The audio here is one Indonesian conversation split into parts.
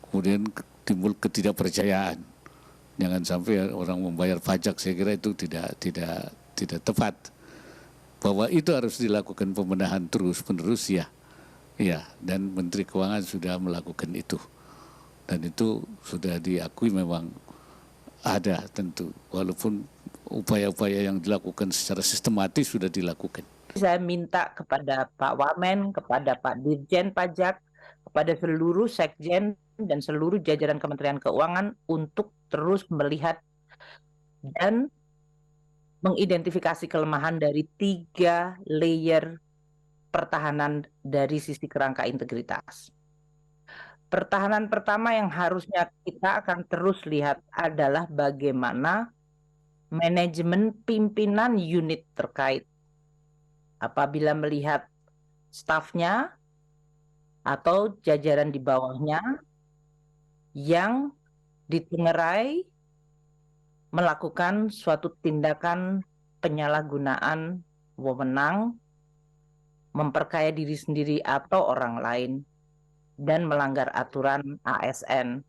kemudian timbul ketidakpercayaan. Jangan sampai orang membayar pajak, saya kira itu tidak tepat. Bahwa itu harus dilakukan pembenahan terus-menerus ya. Ya, dan Menteri Keuangan sudah melakukan itu. Dan itu sudah diakui memang ada tentu, walaupun upaya-upaya yang dilakukan secara sistematis sudah dilakukan. Saya minta kepada Pak Wamen, kepada Pak Dirjen Pajak, kepada seluruh sekjen dan seluruh jajaran Kementerian Keuangan untuk terus melihat dan mengidentifikasi kelemahan dari 3 layer pertahanan dari sisi kerangka integritas. Pertahanan pertama yang harusnya kita akan terus lihat adalah bagaimana manajemen pimpinan unit terkait. Apabila melihat stafnya atau jajaran di bawahnya yang ditengarai melakukan suatu tindakan penyalahgunaan wewenang, memperkaya diri sendiri atau orang lain, dan melanggar aturan ASN,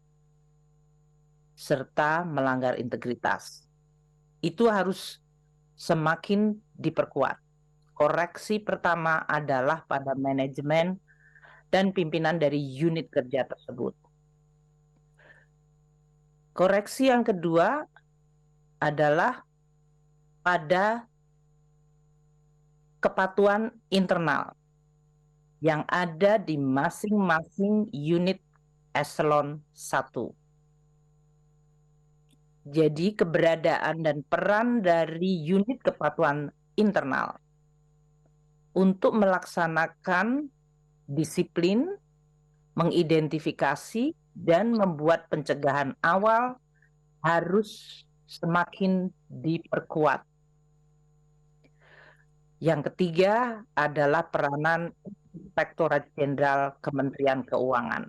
serta melanggar integritas. Itu harus semakin diperkuat. Koreksi pertama adalah pada manajemen dan pimpinan dari unit kerja tersebut. Koreksi yang kedua adalah pada kepatuhan internal yang ada di masing-masing unit eselon 1. Jadi keberadaan dan peran dari unit kepatuhan internal untuk melaksanakan disiplin, mengidentifikasi, dan membuat pencegahan awal harus semakin diperkuat. Yang ketiga adalah peranan Inspektorat Jenderal Kementerian Keuangan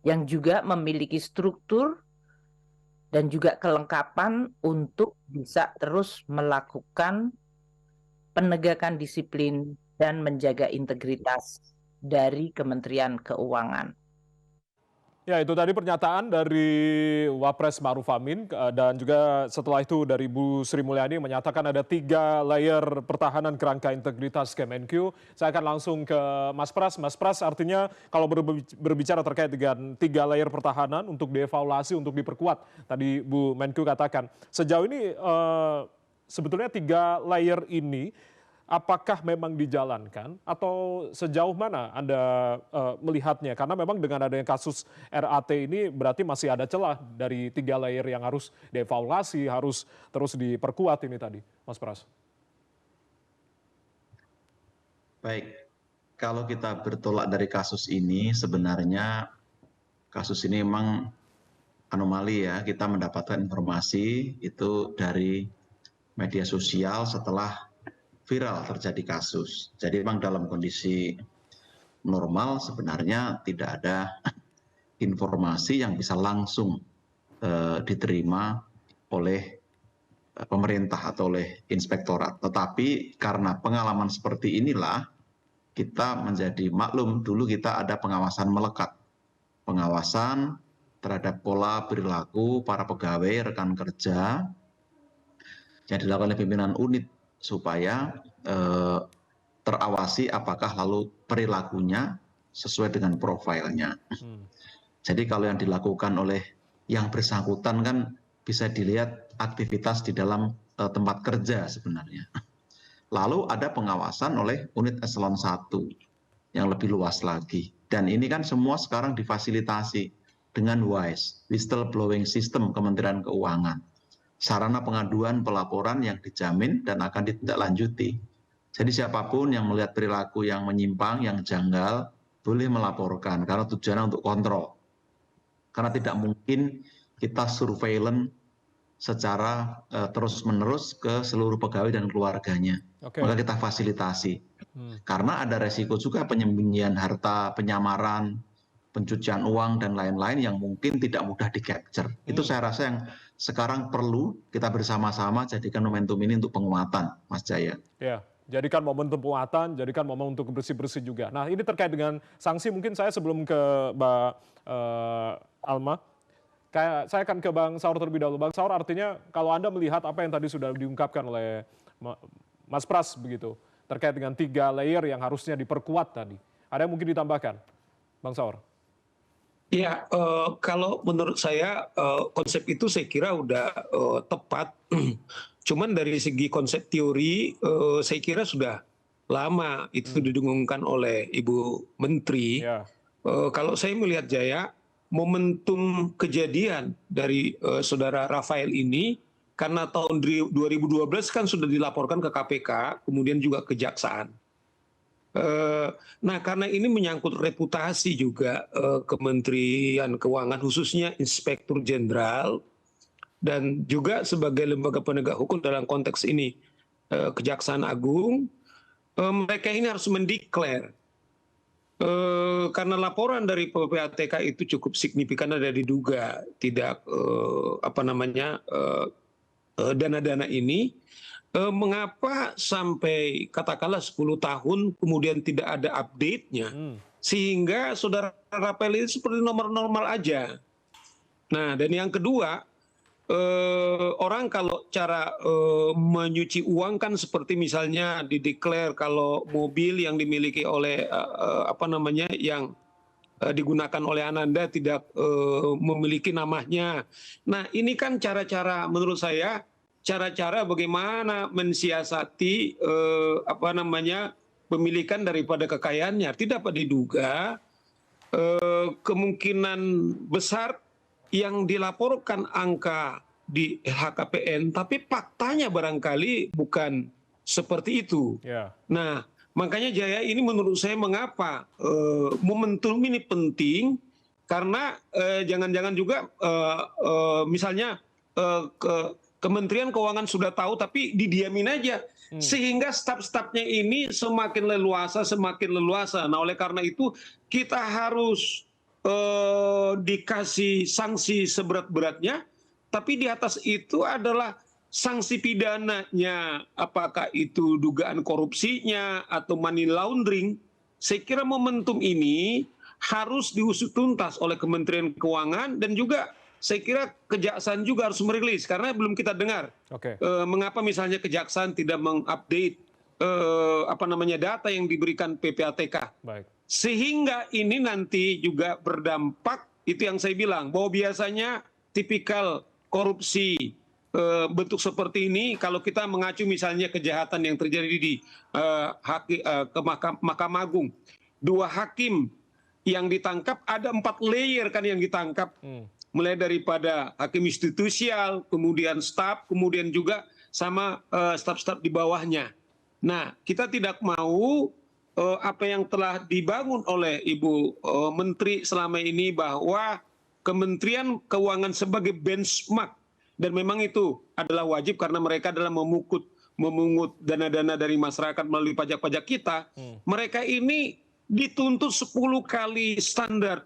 yang juga memiliki struktur dan juga kelengkapan untuk bisa terus melakukan penegakan disiplin dan menjaga integritas dari Kementerian Keuangan. Ya, itu tadi pernyataan dari Wapres Ma'ruf Amin dan juga setelah itu dari Bu Sri Mulyani menyatakan ada 3 layer pertahanan kerangka integritas Kemenkyu. Saya akan langsung ke Mas Pras. Mas Pras, artinya kalau berbicara terkait dengan 3 layer pertahanan untuk dievaluasi, untuk diperkuat, tadi Bu Menkyu katakan, sejauh ini sebetulnya 3 layer ini apakah memang dijalankan atau sejauh mana Anda melihatnya? Karena memang dengan adanya kasus RAT ini berarti masih ada celah dari 3 layer yang harus dievaluasi, harus terus diperkuat ini tadi, Mas Pras. Baik, kalau kita bertolak dari kasus ini, sebenarnya kasus ini memang anomali ya. Kita mendapatkan informasi itu dari media sosial setelah viral terjadi kasus. Jadi memang dalam kondisi normal sebenarnya tidak ada informasi yang bisa langsung diterima oleh pemerintah atau oleh inspektorat. Tetapi karena pengalaman seperti inilah kita menjadi maklum, dulu kita ada pengawasan melekat. Pengawasan terhadap pola perilaku para pegawai, rekan kerja yang dilakukan oleh pimpinan unit supaya terawasi apakah lalu perilakunya sesuai dengan profilnya. Jadi kalau yang dilakukan oleh yang bersangkutan kan bisa dilihat aktivitas di dalam tempat kerja sebenarnya. Lalu ada pengawasan oleh unit eselon 1 yang lebih luas lagi. Dan ini kan semua sekarang difasilitasi dengan WISE, Whistleblowing System Kementerian Keuangan. Sarana pengaduan pelaporan yang dijamin dan akan ditindaklanjuti. Jadi siapapun yang melihat perilaku yang menyimpang, yang janggal, boleh melaporkan karena tujuannya untuk kontrol. Karena tidak mungkin kita surveillance secara terus-menerus ke seluruh pegawai dan keluarganya. Maka kita fasilitasi. Karena ada resiko juga penyembunyian harta, penyamaran, pencucian uang, dan lain-lain yang mungkin tidak mudah di-capture. Itu saya rasa yang sekarang perlu kita bersama-sama jadikan momentum ini untuk penguatan, Mas Jaya. Ya, Jadikan momen penguatan, jadikan momen untuk bersih-bersih juga. Nah, ini terkait dengan sanksi, mungkin saya sebelum ke Mbak Alma, saya akan ke Bang Saur terlebih dahulu. Bang Saur, artinya kalau Anda melihat apa yang tadi sudah diungkapkan oleh Mas Pras begitu, terkait dengan 3 layer yang harusnya diperkuat tadi. Ada yang mungkin ditambahkan, Bang Saur? Ya, kalau menurut saya konsep itu saya kira udah tepat. Cuman dari segi konsep teori, saya kira sudah lama itu didengungkan oleh Ibu Menteri. Ya. Kalau saya melihat Jaya, momentum kejadian dari saudara Rafael ini, karena tahun 2012 kan sudah dilaporkan ke KPK, kemudian juga kejaksaan. Nah, karena ini menyangkut reputasi juga Kementerian Keuangan, khususnya Inspektur Jenderal, dan juga sebagai lembaga penegak hukum dalam konteks ini Kejaksaan Agung, mereka ini harus mendeklar. Karena laporan dari PPATK itu cukup signifikan, ada diduga tidak dana-dana ini. Mengapa sampai katakanlah 10 tahun kemudian tidak ada update-nya, sehingga saudara Rafael ini seperti normal aja. Nah, dan yang kedua, orang kalau cara menyuci uang kan seperti misalnya dideklar kalau mobil yang dimiliki oleh yang digunakan oleh Ananda tidak memiliki namanya. Nah, ini kan cara-cara menurut saya cara-cara bagaimana mensiasati pemilikan daripada kekayaannya. Tidak dapat diduga kemungkinan besar yang dilaporkan angka di LHKPN, tapi faktanya barangkali bukan seperti itu. Yeah. Nah, makanya Jaya, ini menurut saya mengapa momentum ini penting, karena jangan-jangan juga misalnya Kementerian Keuangan sudah tahu tapi didiamin aja, sehingga staf-stafnya ini semakin leluasa. Nah, oleh karena itu kita harus dikasih sanksi seberat-beratnya, tapi di atas itu adalah sanksi pidananya, apakah itu dugaan korupsinya atau money laundering. Saya kira momentum ini harus diusut tuntas oleh Kementerian Keuangan, dan juga saya kira Kejaksaan juga harus merilis, karena belum kita dengar mengapa misalnya Kejaksaan tidak mengupdate data yang diberikan PPATK. Baik. Sehingga ini nanti juga berdampak, itu yang saya bilang, bahwa biasanya tipikal korupsi bentuk seperti ini, kalau kita mengacu misalnya kejahatan yang terjadi di Mahkamah Agung, 2 hakim yang ditangkap, ada 4 layer kan yang ditangkap. Mulai daripada hakim institusial, kemudian staf, kemudian juga sama staf-staf di bawahnya. Nah, kita tidak mau apa yang telah dibangun oleh Ibu Menteri selama ini, bahwa Kementerian Keuangan sebagai benchmark, dan memang itu adalah wajib karena mereka adalah memungut dana-dana dari masyarakat melalui pajak-pajak kita. Mereka ini dituntut 10 kali standar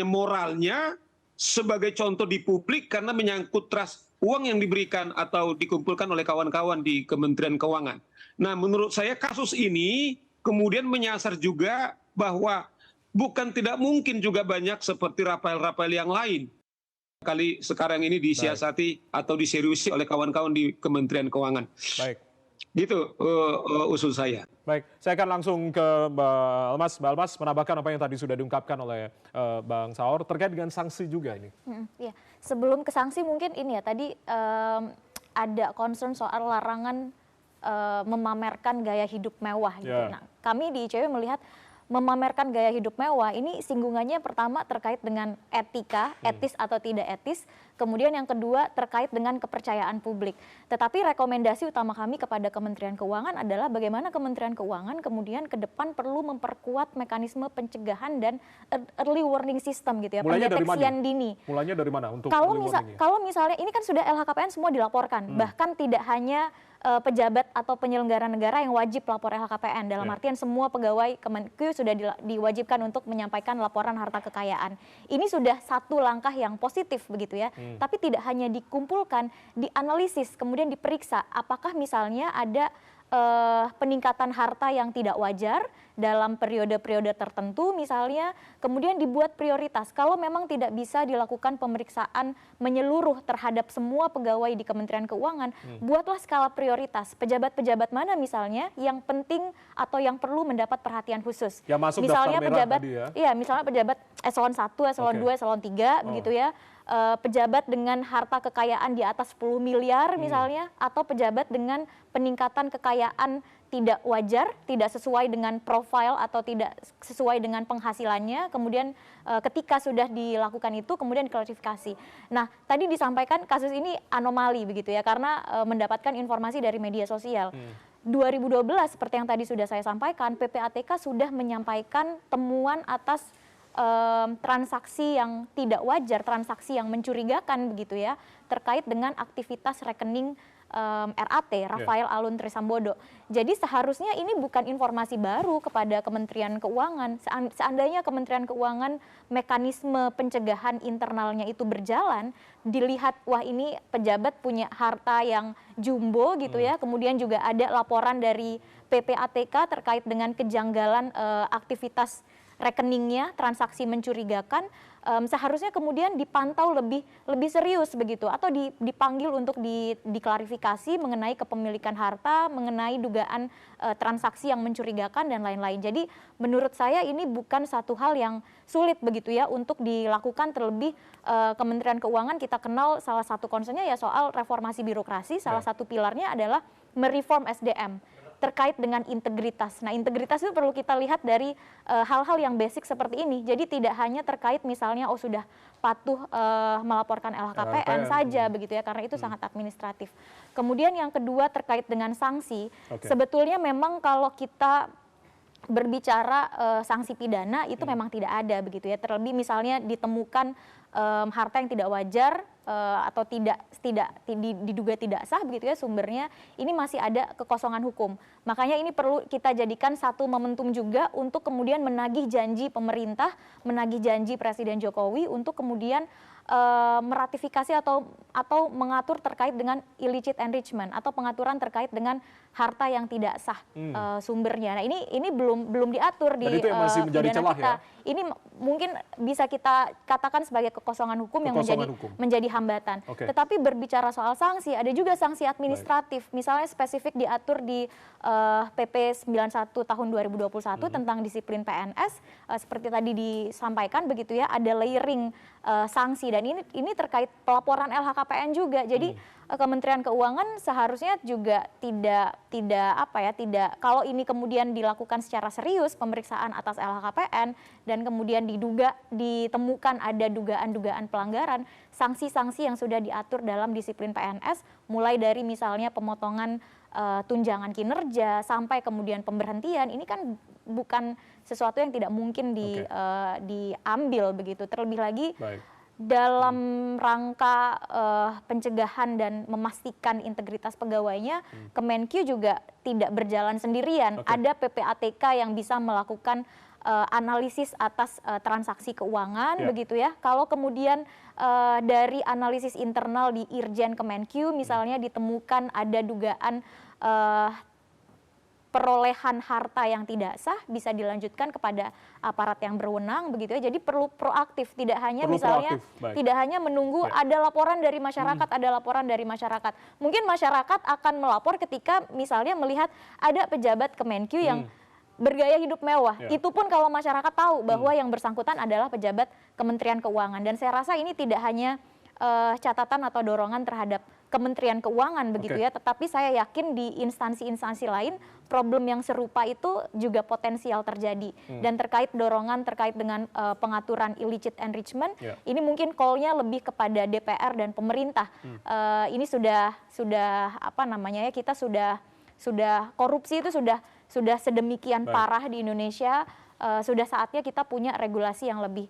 moralnya sebagai contoh di publik, karena menyangkut trust uang yang diberikan atau dikumpulkan oleh kawan-kawan di Kementerian Keuangan. Nah, menurut saya kasus ini kemudian menyasar juga bahwa bukan tidak mungkin juga banyak seperti Rafael yang lain kali sekarang ini disiasati atau diseriusi oleh kawan-kawan di Kementerian Keuangan. Baik. Gitu usul saya. Baik, saya akan langsung ke Mbak Almas menambahkan apa yang tadi sudah diungkapkan oleh Bang Saur terkait dengan sanksi juga ini. Iya. Sebelum ke sanksi mungkin ini ya, tadi ada concern soal larangan memamerkan gaya hidup mewah gitu. Nah, kami di ICW melihat memamerkan gaya hidup mewah ini singgungannya pertama terkait dengan etika, etis atau tidak etis, kemudian yang kedua terkait dengan kepercayaan publik. Tetapi rekomendasi utama kami kepada Kementerian Keuangan adalah bagaimana Kementerian Keuangan kemudian ke depan perlu memperkuat mekanisme pencegahan dan early warning system gitu ya, pendeteksian dini. Mulainya dari mana untuk kalau misalnya ini kan sudah LHKPN semua dilaporkan, bahkan tidak hanya pejabat atau penyelenggara negara yang wajib lapor LHKPN, dalam artian semua pegawai Kemenkeu sudah diwajibkan untuk menyampaikan laporan harta kekayaan. Ini sudah satu langkah yang positif begitu ya, tapi tidak hanya dikumpulkan, dianalisis, kemudian diperiksa apakah misalnya ada peningkatan harta yang tidak wajar dalam periode-periode tertentu misalnya, kemudian dibuat prioritas. Kalau memang tidak bisa dilakukan pemeriksaan menyeluruh terhadap semua pegawai di Kementerian Keuangan, buatlah skala prioritas. Pejabat-pejabat mana misalnya yang penting atau yang perlu mendapat perhatian khusus. Yang masuk misalnya daftar merah pejabat, tadi ya? Iya, misalnya pejabat eselon 1, eselon 2, eselon 3, begitu ya. Pejabat dengan harta kekayaan di atas 10 miliar misalnya, atau pejabat dengan peningkatan kekayaan tidak wajar, tidak sesuai dengan profil atau tidak sesuai dengan penghasilannya, kemudian ketika sudah dilakukan itu kemudian diklarifikasi. Nah, tadi disampaikan kasus ini anomali begitu ya, karena mendapatkan informasi dari media sosial. 2012 seperti yang tadi sudah saya sampaikan, PPATK sudah menyampaikan temuan atas transaksi yang tidak wajar, transaksi yang mencurigakan begitu ya, terkait dengan aktivitas rekening RAT, Rafael Alun Trisambodo. Jadi seharusnya ini bukan informasi baru kepada Kementerian Keuangan. Seandainya Kementerian Keuangan mekanisme pencegahan internalnya itu berjalan, dilihat wah ini pejabat punya harta yang jumbo gitu ya, kemudian juga ada laporan dari PPATK terkait dengan kejanggalan aktivitas rekeningnya, transaksi mencurigakan, seharusnya kemudian dipantau lebih serius begitu, atau dipanggil untuk diklarifikasi mengenai kepemilikan harta, mengenai dugaan transaksi yang mencurigakan dan lain-lain. Jadi menurut saya ini bukan satu hal yang sulit begitu ya untuk dilakukan, terlebih Kementerian Keuangan kita kenal salah satu concernnya ya soal reformasi birokrasi, salah satu pilarnya adalah mereform SDM terkait dengan integritas. Nah, integritas itu perlu kita lihat dari hal-hal yang basic seperti ini. Jadi tidak hanya terkait misalnya sudah patuh melaporkan LHKPN saja begitu ya, karena itu sangat administratif. Kemudian yang kedua terkait dengan sanksi, sebetulnya memang kalau kita berbicara sanksi pidana itu memang tidak ada begitu ya. Terlebih misalnya ditemukan harta yang tidak wajar atau diduga tidak sah begitu ya sumbernya, ini masih ada kekosongan hukum. Makanya ini perlu kita jadikan satu momentum juga untuk kemudian menagih janji pemerintah, menagih janji Presiden Jokowi untuk kemudian meratifikasi atau mengatur terkait dengan illicit enrichment atau pengaturan terkait dengan harta yang tidak sah sumbernya. Nah, ini belum diatur di pidana kita. Ini mungkin bisa kita katakan sebagai kekosongan hukum yang menjadi hambatan. Tetapi berbicara soal sanksi, ada juga sanksi administratif. Misalnya spesifik diatur di PP 91 tahun 2021 tentang disiplin PNS, seperti tadi disampaikan begitu ya, ada layering sanksi, dan ini terkait pelaporan LHKPN juga. Jadi Kementerian Keuangan seharusnya juga tidak kalau ini kemudian dilakukan secara serius pemeriksaan atas LHKPN dan kemudian ditemukan ada dugaan-dugaan pelanggaran, sanksi-sanksi yang sudah diatur dalam disiplin PNS mulai dari misalnya pemotongan tunjangan kinerja sampai kemudian pemberhentian, ini kan bukan sesuatu yang tidak mungkin diambil begitu. Terlebih lagi dalam rangka pencegahan dan memastikan integritas pegawainya, Kemenkyu juga tidak berjalan sendirian. Ada PPATK yang bisa melakukan analisis atas transaksi keuangan begitu ya. Kalau kemudian dari analisis internal di Irjen Kemenkyu misalnya ditemukan ada dugaan perolehan harta yang tidak sah, bisa dilanjutkan kepada aparat yang berwenang begitu ya. Jadi perlu proaktif, tidak hanya tidak hanya menunggu ada laporan dari masyarakat, ada laporan dari masyarakat. Mungkin masyarakat akan melapor ketika misalnya melihat ada pejabat Kemenkyu yang bergaya hidup mewah. Itu pun kalau masyarakat tahu bahwa yang bersangkutan adalah pejabat Kementerian Keuangan. Dan saya rasa ini tidak hanya catatan atau dorongan terhadap Kementerian Keuangan begitu ya, tetapi saya yakin di instansi-instansi lain problem yang serupa itu juga potensial terjadi. Dan terkait dorongan terkait dengan pengaturan illicit enrichment, ini mungkin call-nya lebih kepada DPR dan pemerintah. Ini sudah apa namanya ya, kita sudah korupsi itu sudah sedemikian parah di Indonesia. Sudah saatnya kita punya regulasi yang lebih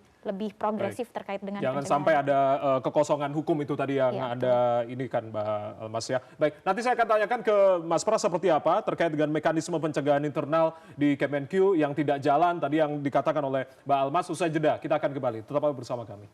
progresif terkait dengan jangan sampai ada kekosongan hukum itu tadi yang Anda ini kan Mbak Almas ya. Baik, nanti saya akan tanyakan ke Mas Pras seperti apa terkait dengan mekanisme pencegahan internal di Kemenkyu yang tidak jalan tadi yang dikatakan oleh Mbak Almas. Usai jeda kita akan kembali, tetaplah bersama kami.